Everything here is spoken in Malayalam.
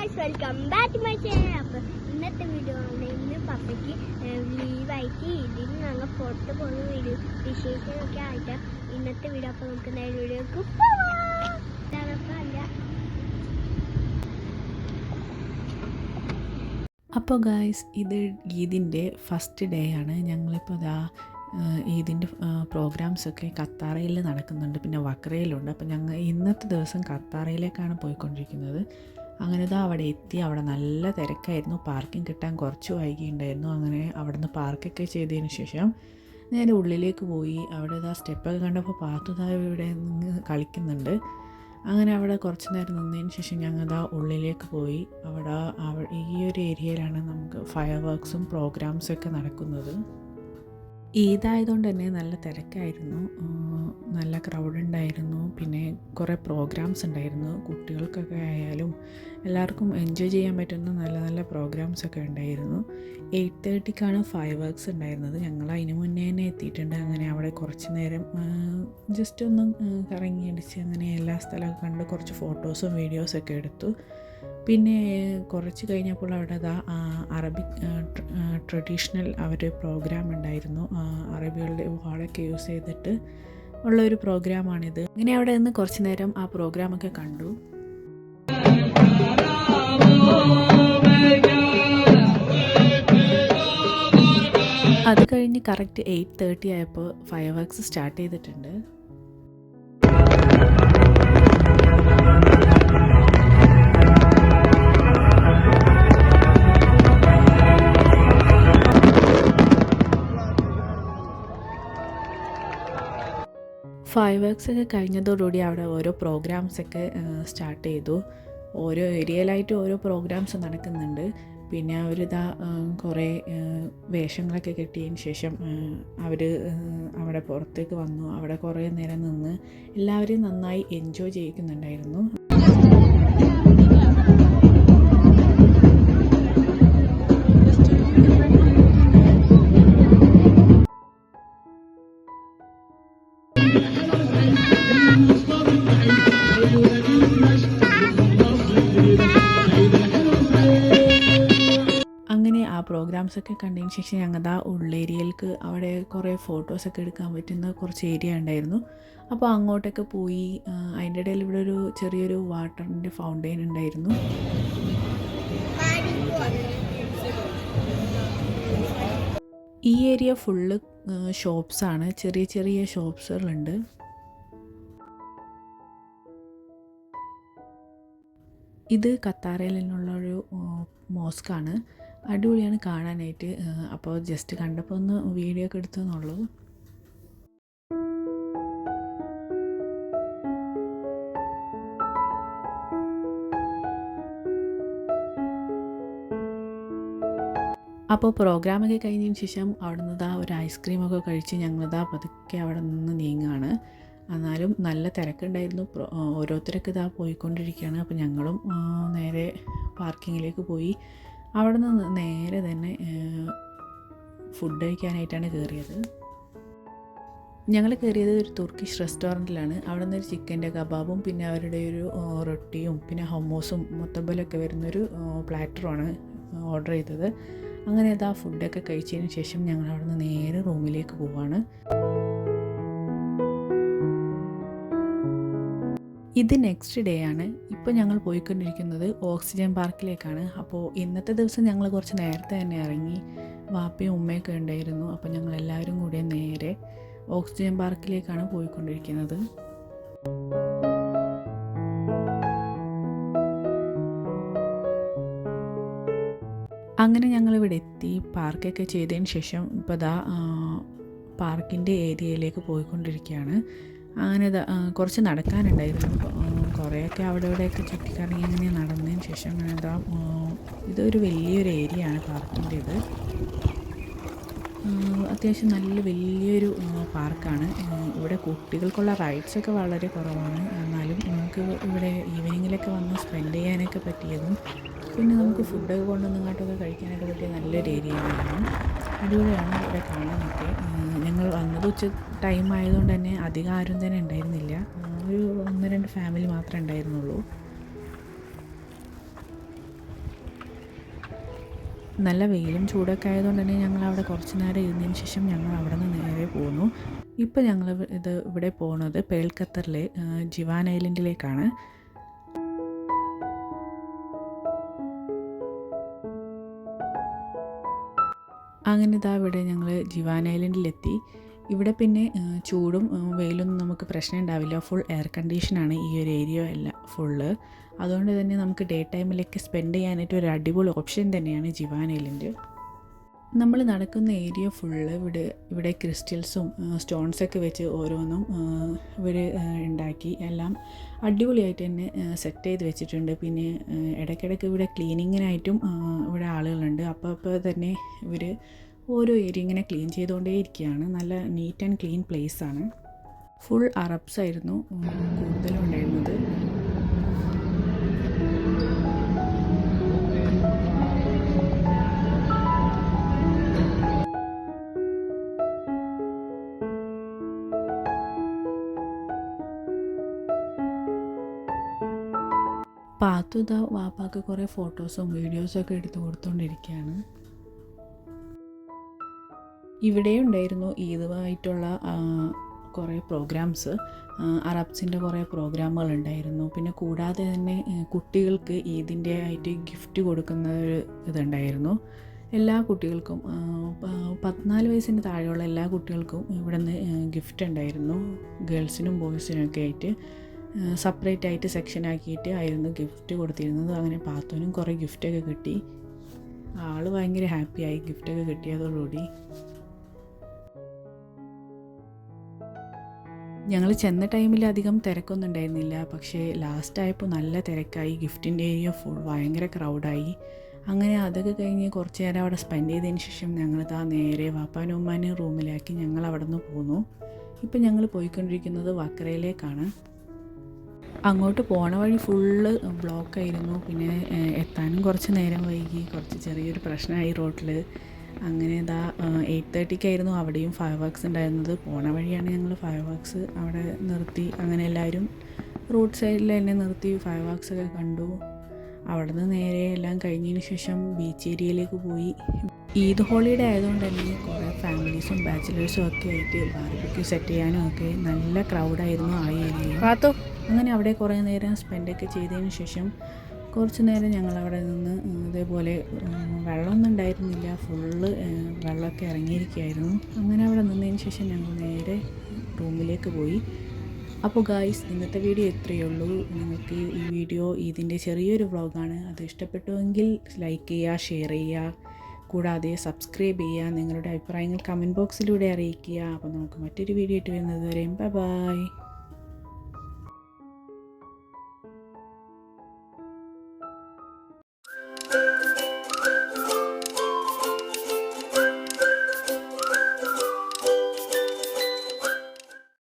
Guys, welcome back to my channel. അപ്പോൾ ഇന്നത്തെ വീഡിയോ ആണ്. ഇന്ന് പപ്പയ്ക്ക് ലീവായിട്ട് ഇതിന് ഞങ്ങൾ പുറത്ത് പോകുന്ന വീഡിയോ വിശേഷമൊക്കെ ആയിട്ട് ഇന്നത്തെ വീഡിയോ. അപ്പോൾ നമുക്ക് നേരെ വീഡിയോക്ക് പോവാം. അപ്പോൾ ഗായ്സ്, ഇത് ഈദിൻ്റെ ഫസ്റ്റ് ഡേ ആണ്. ഞങ്ങളിപ്പോൾ ഈദിൻ്റെ പ്രോഗ്രാംസൊക്കെ ഖത്താറയിൽ നടക്കുന്നുണ്ട്, പിന്നെ വക്രയിലുണ്ട്. അപ്പോൾ ഞങ്ങൾ ഇന്നത്തെ ദിവസം ഖത്താറയിലേക്കാണ് പോയിക്കൊണ്ടിരിക്കുന്നത്. അങ്ങനെ അവിടെ എത്തി. അവിടെ നല്ല തിരക്കായിരുന്നു, പാർക്കിംഗ് കിട്ടാൻ കുറച്ച് വൈകിയുണ്ടായിരുന്നു. അങ്ങനെ അവിടെ നിന്ന് പാർക്കൊക്കെ ചെയ്തതിന് ശേഷം നേരെ ഉള്ളിലേക്ക് പോയി. അവിടെ സ്റ്റെപ്പൊക്കെ കണ്ടപ്പോൾ പാത്തു ഇവിടെ നിന്ന് കളിക്കുന്നുണ്ട്. അങ്ങനെ അവിടെ കുറച്ച് നേരം നിന്നതിന് ശേഷം ഞങ്ങൾ ഉള്ളിലേക്ക് പോയി. ഈ ഒരു ഏരിയയിലാണ് നമുക്ക് ഫയർ വർക്ക്സും പ്രോഗ്രാംസൊക്കെ നടക്കുന്നത്. ഈദായതുകൊണ്ട് തന്നെ നല്ല തിരക്കായിരുന്നു, നല്ല ക്രൗഡ് ഉണ്ടായിരുന്നു. പിന്നെ കുറേ പ്രോഗ്രാംസ് ഉണ്ടായിരുന്നു, കുട്ടികൾക്കൊക്കെ ആയാലും എല്ലാവർക്കും എൻജോയ് ചെയ്യാൻ പറ്റുന്ന നല്ല നല്ല പ്രോഗ്രാംസൊക്കെ ഉണ്ടായിരുന്നു. 8:30ക്കാണ് ഫയർ വർക്ക്സ് ഉണ്ടായിരുന്നത്. ഞങ്ങൾ അതിന് മുന്നേ തന്നെ എത്തിയിട്ടുണ്ട്. അങ്ങനെ അവിടെ കുറച്ച് നേരം ജസ്റ്റ് ഒന്ന് കറങ്ങിയടിച്ച് അങ്ങനെ എല്ലാ സ്ഥലമൊക്കെ കണ്ട് കുറച്ച് ഫോട്ടോസും വീഡിയോസൊക്കെ എടുത്തു. പിന്നെ കുറച്ച് കഴിഞ്ഞപ്പോൾ അവിടെ അറബിക് ട്രഡീഷണൽ പ്രോഗ്രാം ഉണ്ടായിരുന്നു. അറബികളുടെ വാളൊക്കെ യൂസ് ചെയ്തിട്ട് ഉള്ളൊരു പ്രോഗ്രാമാണിത്. ഇങ്ങനെ അവിടെ നിന്ന് കുറച്ച് നേരം ആ പ്രോഗ്രാമൊക്കെ കണ്ടു. അത് കഴിഞ്ഞ് കറക്റ്റ് 8:30 ആയപ്പോൾ ഫയർ വർക്ക്സ് സ്റ്റാർട്ട് ചെയ്തിട്ടുണ്ട്. ഫയർ വർക്ക്സ് ഒക്കെ കഴിഞ്ഞതോടുകൂടി അവിടെ ഓരോ പ്രോഗ്രാംസൊക്കെ സ്റ്റാർട്ട് ചെയ്തു. ഓരോ ഏരിയയിലായിട്ട് ഓരോ പ്രോഗ്രാംസ് നടക്കുന്നുണ്ട്. പിന്നെ അവർ കുറേ വേഷങ്ങളൊക്കെ കെട്ടിയതിന് ശേഷം അവർ അവിടെ പുറത്തേക്ക് വന്നു. അവിടെ കുറേ നേരം നിന്ന് എല്ലാവരും നന്നായി എൻജോയ് ചെയ്യിക്കുന്നുണ്ടായിരുന്നു. അങ്ങനെ ആ പ്രോഗ്രാംസൊക്കെ കണ്ടതിന് ശേഷം ഞങ്ങൾ ഉള്ളേരിയയിലേക്ക് അവിടെ കുറേ ഫോട്ടോസൊക്കെ എടുക്കാൻ പറ്റുന്ന കുറച്ച് ഏരിയ ഉണ്ടായിരുന്നു. അപ്പോൾ അങ്ങോട്ടൊക്കെ പോയി. അതിൻ്റെ ഇടയിൽ ഇവിടെ ഒരു ചെറിയൊരു വാട്ടറിൻ്റെ ഫൗണ്ടെയിൻ ഉണ്ടായിരുന്നു. ഈ ഏരിയ ഫുള്ള് ഷോപ്സാണ്, ചെറിയ ചെറിയ ഷോപ്സുകളുണ്ട്. ഇത് ഖത്താറയിൽ നിന്നുള്ളൊരു മോസ്കാണ്. അടിപൊളിയാണ് കാണാനായിട്ട്. അപ്പോൾ ജസ്റ്റ് കണ്ടപ്പോൾ ഒന്ന് വീഡിയോ ഒക്കെ എടുത്തെന്നുള്ളൂ. അപ്പോൾ പ്രോഗ്രാമൊക്കെ കഴിഞ്ഞതിന് ശേഷം അവിടെ നിന്ന് ഒരു ഐസ്ക്രീമൊക്കെ കഴിച്ച് ഞങ്ങൾ പതുക്കെ അവിടെ നിന്ന് നീങ്ങുകയാണ്. എന്നാലും നല്ല തിരക്കുണ്ടായിരുന്നു. ഓരോരുത്തരൊക്കെ പോയിക്കൊണ്ടിരിക്കുകയാണ്. അപ്പോൾ ഞങ്ങളും നേരെ പാർക്കിങ്ങിലേക്ക് പോയി. അവിടെ നിന്ന് നേരെ തന്നെ ഫുഡ് കഴിക്കാനായിട്ടാണ് കയറിയത്. ഞങ്ങൾ കയറിയത് ഒരു തുർക്കിഷ് റെസ്റ്റോറൻറ്റിലാണ്. അവിടെ നിന്നൊരു ചിക്കൻ്റെ കബാബും പിന്നെ അവരുടെ ഒരു റൊട്ടിയും പിന്നെ ഹൊമോസും മൊത്തബലൊക്കെ വരുന്നൊരു പ്ലാറ്ററുമാണ് ഓർഡർ ചെയ്തത്. അങ്ങനെ ഫുഡൊക്കെ കഴിച്ചതിന് ശേഷം ഞങ്ങൾ അവിടെ നിന്ന് നേരെ റൂമിലേക്ക് പോവാണ്. ഇത് നെക്സ്റ്റ് ഡേ ആണ്. ഇപ്പോൾ ഞങ്ങൾ പോയിക്കൊണ്ടിരിക്കുന്നത് ഓക്സിജൻ പാർക്കിലേക്കാണ്. അപ്പോൾ ഇന്നത്തെ ദിവസം ഞങ്ങൾ കുറച്ച് നേരത്തെ തന്നെ ഇറങ്ങി. വാപ്പയും ഉമ്മയൊക്കെ ഉണ്ടായിരുന്നു. അപ്പോൾ ഞങ്ങൾ എല്ലാവരും കൂടി നേരെ ഓക്സിജൻ പാർക്കിലേക്കാണ് പോയിക്കൊണ്ടിരിക്കുന്നത്. അങ്ങനെ ഞങ്ങളിവിടെ എത്തി. പാർക്കൊക്കെ ചെയ്തതിന് ശേഷം ഇപ്പോൾ പാർക്കിൻ്റെ ഏരിയയിലേക്ക് പോയിക്കൊണ്ടിരിക്കുകയാണ്. അങ്ങനെ കുറച്ച് നടക്കാനുണ്ടായിരുന്നു. കുറേയൊക്കെ അവിടെ ഇവിടെയൊക്കെ ചുറ്റിക്കറങ്ങി അങ്ങനെ നടന്നതിന് ശേഷം അങ്ങനെ ഇതൊരു വലിയൊരു ഏരിയ ആണ് പാർക്കിൻ്റേത്. അത്യാവശ്യം നല്ല വലിയൊരു പാർക്കാണ്. ഇവിടെ കുട്ടികൾക്കുള്ള റൈഡ്സൊക്കെ വളരെ കുറവാണ്. എന്നാലും നമുക്ക് ഇവിടെ ഈവനിങ്ങിലൊക്കെ വന്ന് സ്പെൻഡ് ചെയ്യാനൊക്കെ പറ്റിയതും പിന്നെ നമുക്ക് ഫുഡൊക്കെ കൊണ്ടുവന്ന് ഇങ്ങോട്ടൊക്കെ കഴിക്കാനൊക്കെ പറ്റിയ നല്ലൊരു ഏരിയയാണ്. അടിപൊളിയാണ് ഇവിടെ കാണാനൊക്കെ. ഞങ്ങൾ വന്നത് ടൈം ആയതുകൊണ്ട് തന്നെ അധികം ആരും തന്നെ ഉണ്ടായിരുന്നില്ല. ഒരു 1-2 ഫാമിലി മാത്രമേ ഉണ്ടായിരുന്നുള്ളൂ. നല്ല വെയിലും ചൂടൊക്കെ ആയതുകൊണ്ട് തന്നെ ഞങ്ങൾ അവിടെ കുറച്ച് നേരം ഇരുന്നതിന് ശേഷം ഞങ്ങൾ അവിടെ നിന്ന് നേരെ പോന്നു. ഇപ്പോൾ ഞങ്ങൾ ഇവിടെ പോകുന്നത് പേൾ ഖത്തറിലെ ജിവാൻ ഐലൻഡിലേക്കാണ്. അങ്ങനെ ഇവിടെ ഞങ്ങൾ ജിവാൻ ഐലൻഡിലെത്തി. ഇവിടെ പിന്നെ ചൂടും വെയിലൊന്നും നമുക്ക് പ്രശ്നം ഉണ്ടാവില്ല. ഫുൾ എയർ കണ്ടീഷനാണ് ഈ ഒരു ഏരിയ എല്ലാം ഫുള്ള്. അതുകൊണ്ട് തന്നെ നമുക്ക് ഡേ ടൈമിലൊക്കെ സ്പെൻഡ് ചെയ്യാനായിട്ട് ഒരു അടിപൊളി ഓപ്ഷൻ തന്നെയാണ് ജിവാൻ ഐലൻഡ്. നമ്മൾ നടക്കുന്ന ഏരിയ ഫുള്ള് ഇവിടെ ക്രിസ്റ്റൽസും സ്റ്റോൺസൊക്കെ വെച്ച് ഓരോന്നും ഇവർ ഉണ്ടാക്കി എല്ലാം അടിപൊളിയായിട്ട് തന്നെ സെറ്റ് ചെയ്ത് വെച്ചിട്ടുണ്ട്. പിന്നെ ഇടയ്ക്കിടയ്ക്ക് ഇവിടെ ക്ലീനിങ്ങിനായിട്ടും ഇവിടെ ആളുകളുണ്ട്. അപ്പോൾ തന്നെ ഇവർ ഓരോ ഏരിയ ഇങ്ങനെ ക്ലീൻ ചെയ്തുകൊണ്ടേ ഇരിക്കുകയാണ്. നല്ല നീറ്റ് ആൻഡ് ക്ലീൻ പ്ലേസാണ്. ഫുൾ അറബ്സ് ആയിരുന്നു കൂടുതലും ഉണ്ടായിരുന്നത്. പാത്തു വാപ്പാക്ക് കുറേ ഫോട്ടോസും വീഡിയോസൊക്കെ എടുത്ത് കൊടുത്തുകൊണ്ടിരിക്കുകയാണ്. ഇവിടെ ഉണ്ടായിരുന്നു ഈദുമായിട്ടുള്ള കുറേ പ്രോഗ്രാംസ്. അറബ്സിൻ്റെ കുറേ പ്രോഗ്രാമുകൾ ഉണ്ടായിരുന്നു. പിന്നെ കൂടാതെ തന്നെ കുട്ടികൾക്ക് ഈദിൻ്റെ ആയിട്ട് ഗിഫ്റ്റ് കൊടുക്കുന്ന ഒരു ഇതുണ്ടായിരുന്നു. എല്ലാ കുട്ടികൾക്കും 14 വയസ്സിന് താഴെയുള്ള എല്ലാ കുട്ടികൾക്കും ഇവിടെ നിന്ന് ഗിഫ്റ്റ് ഉണ്ടായിരുന്നു. ഗേൾസിനും ബോയ്സിനും ഒക്കെ ആയിട്ട് സെപ്പറേറ്റ് ആയിട്ട് സെക്ഷൻ ആക്കിയിട്ട് ആയിരുന്നു ഗിഫ്റ്റ് കൊടുത്തിരുന്നത്. അങ്ങനെ പാത്തുവിനും കുറേ ഗിഫ്റ്റൊക്കെ കിട്ടി. ആൾ ഭയങ്കര ഹാപ്പിയായി ഗിഫ്റ്റൊക്കെ കിട്ടിയതോടുകൂടി. ഞങ്ങൾ ചെന്ന ടൈമിൽ അധികം തിരക്കൊന്നും ഉണ്ടായിരുന്നില്ല. പക്ഷേ ലാസ്റ്റ് ആയപ്പോൾ നല്ല തിരക്കായി. ഗിഫ്റ്റിൻ്റെ ഏരിയ ഫുൾ ഭയങ്കര ക്രൗഡായി. അങ്ങനെ അതൊക്കെ കഴിഞ്ഞ് കുറച്ച് നേരം അവിടെ സ്പെൻഡ് ചെയ്തതിന് ശേഷം ഞങ്ങൾ നേരെ വാപ്പാനും ഉമ്മാനും റൂമിലാക്കി ഞങ്ങൾ അവിടെ നിന്ന് പോന്നു. ഇപ്പം ഞങ്ങൾ പോയിക്കൊണ്ടിരിക്കുന്നത് വക്രയിലേക്കാണ്. അങ്ങോട്ട് പോണ വഴി ഫുള്ള് ബ്ലോക്കായിരുന്നു. പിന്നെ എത്താനും കുറച്ച് നേരം വൈകി. കുറച്ച് ചെറിയൊരു പ്രശ്നമായി റോഡിൽ. അങ്ങനെ 8:30 അവിടെയും ഫയർ വർക്ക്സ് ഉണ്ടായിരുന്നത്. പോണ വഴിയാണ് ഞങ്ങൾ ഫയർ വർക്ക്സ് അവിടെ നിർത്തി. അങ്ങനെ എല്ലാവരും റോഡ് സൈഡിൽ തന്നെ നിർത്തി ഫയർ വർക്ക്സൊക്കെ കണ്ടു. അവിടെ നിന്ന് നേരെ എല്ലാം കഴിഞ്ഞതിന് ശേഷം ബീച്ച് ഏരിയയിലേക്ക് പോയി. ഈദ് ഹോളിഡേ ആയതുകൊണ്ട് തന്നെ കുറേ ഫാമിലീസും ബാച്ചിലേഴ്സും ഒക്കെ ആയിട്ട് ബാർബിക്യൂ സെറ്റ് ചെയ്യാനും ഒക്കെ നല്ല ക്രൗഡായിരുന്നു ആ ഏരിയ. അങ്ങനെ അവിടെ കുറേ നേരം സ്പെൻഡൊക്കെ ചെയ്തതിന് ശേഷം കുറച്ച് നേരം ഞങ്ങളവിടെ നിന്ന് ഇതേപോലെ വെള്ളമൊന്നും ഉണ്ടായിരുന്നില്ല. ഫുള്ള് വെള്ളമൊക്കെ ഇറങ്ങിയിരിക്കുകയായിരുന്നു. അങ്ങനെ അവിടെ നിന്നതിന് ശേഷം ഞങ്ങൾ നേരെ റൂമിലേക്ക് പോയി. അപ്പോൾ ഗായ്സ്, ഇന്നത്തെ വീഡിയോ ഇത്രയേ ഉള്ളൂ. നിങ്ങൾക്ക് ഈ വീഡിയോ ഇതിൻ്റെ ചെറിയൊരു വ്ളോഗാണ്. അത് ഇഷ്ടപ്പെട്ടുവെങ്കിൽ ലൈക്ക് ചെയ്യുക, ഷെയർ ചെയ്യുക, കൂടാതെ സബ്സ്ക്രൈബ് ചെയ്യുക. നിങ്ങളുടെ അഭിപ്രായങ്ങൾ കമൻറ്റ് ബോക്സിലൂടെ അറിയിക്കുക. അപ്പോൾ നമുക്ക് മറ്റൊരു വീഡിയോ ആയിട്ട് വരുന്നത് വരെയും ബൈ.